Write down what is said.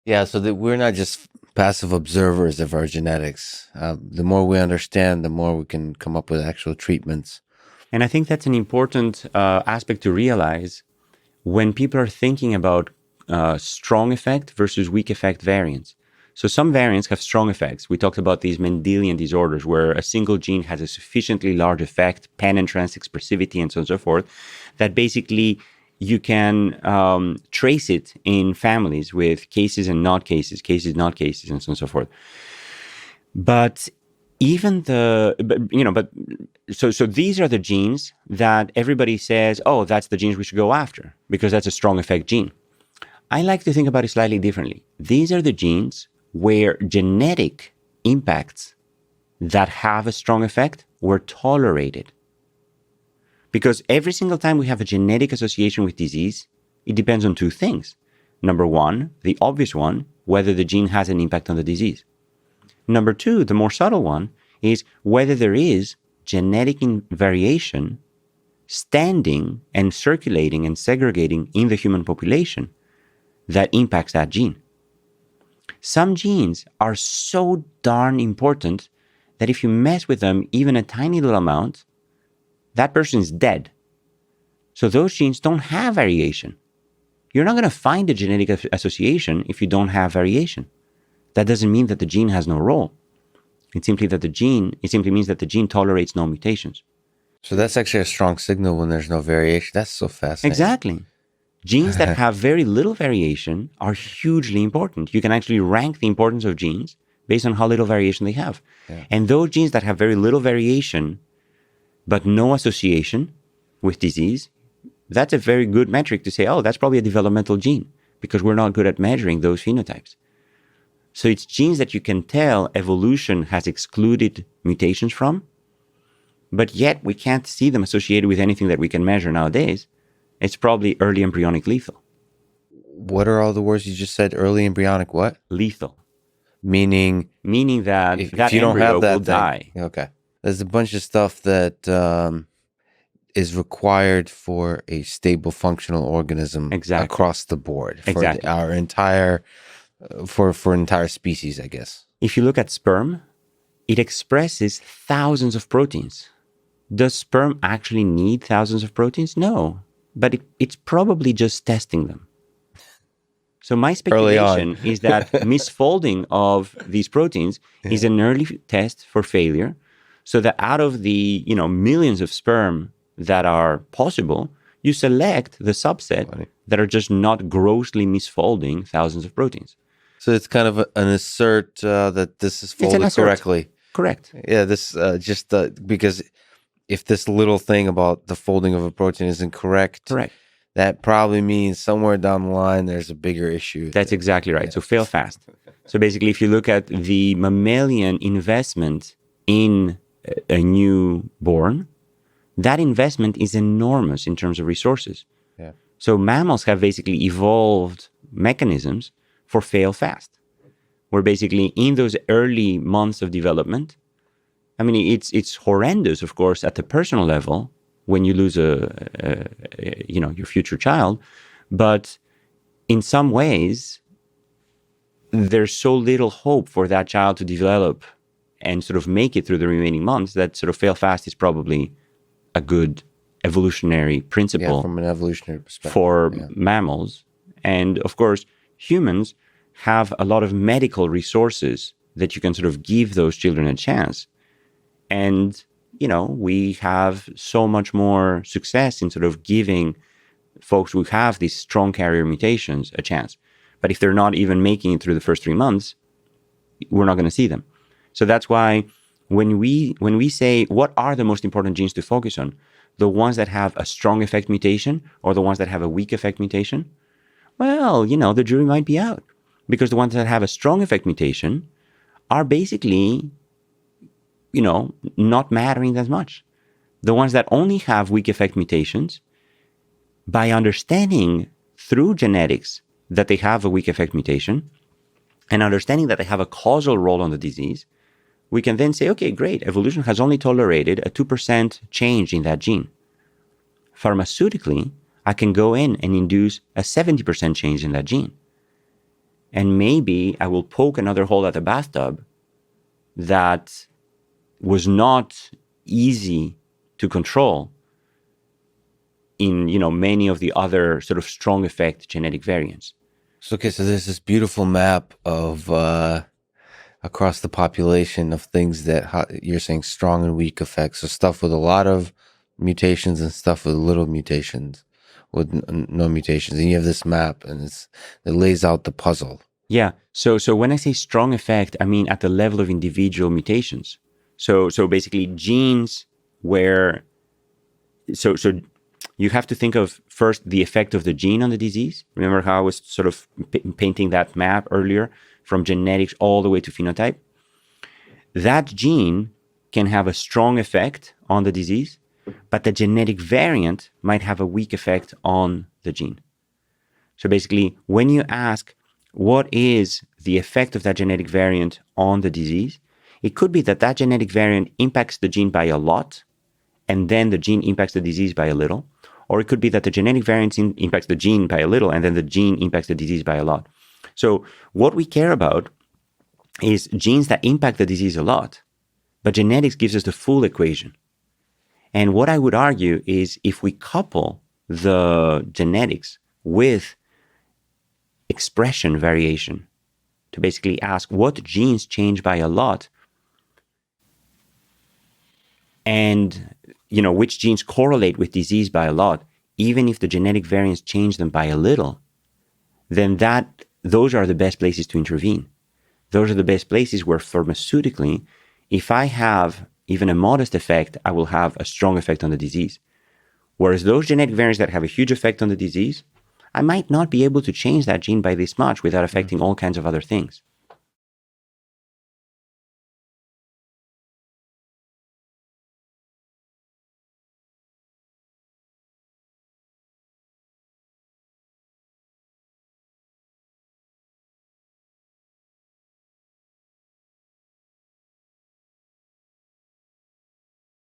Yeah, so that we're not just passive observers of our genetics. The more we understand, the more we can come up with actual treatments. And I think that's an important aspect to realize when people are thinking about strong effect versus weak effect variants. So some variants have strong effects. We talked about these Mendelian disorders where a single gene has a sufficiently large effect, penetrance, expressivity, and so on and so forth, that basically you can trace it in families with cases and not cases, cases, not cases, and so on and so forth. But even so these are the genes that everybody says, oh, that's the genes we should go after because that's a strong effect gene. I like to think about it slightly differently. These are the genes where genetic impacts that have a strong effect were tolerated. Because every single time we have a genetic association with disease, it depends on two things. Number one, the obvious one, whether the gene has an impact on the disease. Number two, the more subtle one, is whether there is genetic variation standing and circulating and segregating in the human population that impacts that gene. Some genes are so darn important that if you mess with them even a tiny little amount, that person is dead. So those genes don't have variation. You're not going to find a genetic association if you don't have variation. That doesn't mean that the gene has no role. It simply means that the gene tolerates no mutations. So that's actually a strong signal when there's no variation. That's so fascinating. Exactly. Genes that have very little variation are hugely important. You can actually rank the importance of genes based on how little variation they have. Yeah. And those genes that have very little variation, but no association with disease, that's a very good metric to say, oh, that's probably a developmental gene because we're not good at measuring those phenotypes. So it's genes that you can tell evolution has excluded mutations from, but yet we can't see them associated with anything that we can measure nowadays. It's probably early embryonic lethal. What are all the words you just said? Early embryonic what? Lethal. Meaning that if that you don't embryo have that will thing, die. okay. There's a bunch of stuff that is required for a stable functional organism across the board for our entire for entire species, I guess. If you look at sperm, it expresses thousands of proteins. Does sperm actually need thousands of proteins? No, but it's probably just testing them. So my speculation is that misfolding of these proteins is an early test for failure, so that out of the millions of sperm that are possible, you select the subset that are just not grossly misfolding thousands of proteins. So it's kind of an assert that this is folded correctly. Correct. Yeah, this because if this little thing about the folding of a protein isn't correct, that probably means somewhere down the line there's a bigger issue. That's exactly right. Yeah. So fail fast. So basically, if you look at the mammalian investment in a newborn, that investment is enormous in terms of resources. Yeah. So mammals have basically evolved mechanisms for fail fast, where basically in those early months of development, I mean, it's horrendous, of course, at the personal level when you lose your future child, but in some ways, there's so little hope for that child to develop and sort of make it through the remaining months that sort of fail fast is probably a good evolutionary principle from an evolutionary perspective for mammals. And of course, humans have a lot of medical resources that you can sort of give those children a chance. And, we have so much more success in sort of giving folks who have these strong carrier mutations a chance. But if they're not even making it through the first 3 months, we're not going to see them. So that's why when we say what are the most important genes to focus on, the ones that have a strong effect mutation or the ones that have a weak effect mutation, well, the jury might be out. Because the ones that have a strong effect mutation are basically, not mattering as much. The ones that only have weak effect mutations, by understanding through genetics that they have a weak effect mutation and understanding that they have a causal role on the disease, we can then say, okay, great, evolution has only tolerated a 2% change in that gene. Pharmaceutically, I can go in and induce a 70% change in that gene. And maybe I will poke another hole at the bathtub that was not easy to control in, many of the other sort of strong effect genetic variants. So, okay, so there's this beautiful map of across the population of things that you're saying strong and weak effects. So stuff with a lot of mutations and stuff with little mutations, with no mutations. And you have this map, and it lays out the puzzle. Yeah. So when I say strong effect, I mean at the level of individual mutations. So basically genes where, so you have to think of first the effect of the gene on the disease. Remember how I was sort of painting that map earlier from genetics all the way to phenotype? That gene can have a strong effect on the disease, but the genetic variant might have a weak effect on the gene. So basically, when you ask, what is the effect of that genetic variant on the disease? It could be that that genetic variant impacts the gene by a lot, and then the gene impacts the disease by a little. Or it could be that the genetic variant impacts the gene by a little, and then the gene impacts the disease by a lot. So what we care about is genes that impact the disease a lot, but genetics gives us the full equation. And what I would argue is if we couple the genetics with expression variation to basically ask what genes change by a lot and which genes correlate with disease by a lot, even if the genetic variants change them by a little, then those are the best places to intervene. Those are the best places where pharmaceutically, if I have even a modest effect, I will have a strong effect on the disease. Whereas those genetic variants that have a huge effect on the disease, I might not be able to change that gene by this much without affecting all kinds of other things.